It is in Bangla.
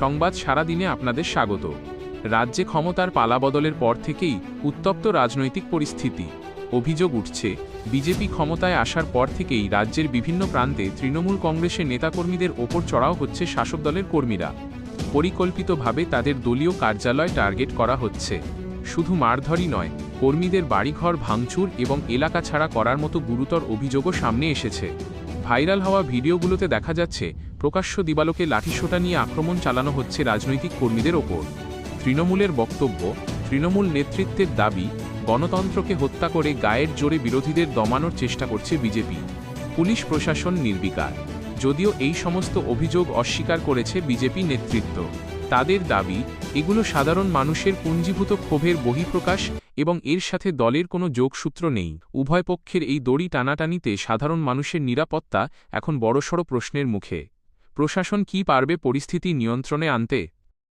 সংবাদ সারাদিনে আপনাদের স্বাগত। রাজ্যে ক্ষমতার পালাবদলের পর থেকেই উত্তপ্ত রাজনৈতিক পরিস্থিতি। অভিযোগ উঠছে, বিজেপি ক্ষমতায় আসার পর থেকেই রাজ্যের বিভিন্ন প্রান্তে তৃণমূল কংগ্রেসের নেতাকর্মীদের ওপর চড়াও হচ্ছে শাসক দলের কর্মীরা। পরিকল্পিতভাবে তাদের দলীয় কার্যালয় টার্গেট করা হচ্ছে। শুধু মারধরই নয়, কর্মীদের বাড়িঘর ভাঙচুর এবং এলাকা ছাড়া করার মতো গুরুতর অভিযোগও সামনে এসেছে। ভাইরাল হওয়া ভিডিওগুলোতে দেখা যাচ্ছে প্রকাশ্য দিবালোকে লাঠিসোঁটা নিয়ে আক্রমণ চালানো হচ্ছে রাজনৈতিক কর্মীদের ওপর। তৃণমূলের বক্তব্য, তৃণমূল নেতৃত্বের দাবি, গণতন্ত্রকে হত্যা করে গায়ের জোরে বিরোধীদের দমানোর চেষ্টা করছে বিজেপি। পুলিশ প্রশাসন নির্বিকার। যদিও এই সমস্ত অভিযোগ অস্বীকার করেছে বিজেপি নেতৃত্ব। তাদের দাবি, এগুলো সাধারণ মানুষের পুঞ্জীভূত ক্ষোভের বহিঃপ্রকাশ এবং এর সাথে দলের কোনো যোগসূত্র নেই। উভয় পক্ষের এই দড়ি টানাটানিতে সাধারণ মানুষের নিরাপত্তা এখন বড়সড় প্রশ্নের মুখে। প্রশাসন কি পারবে পরিস্থিতি নিয়ন্ত্রণে আনতে?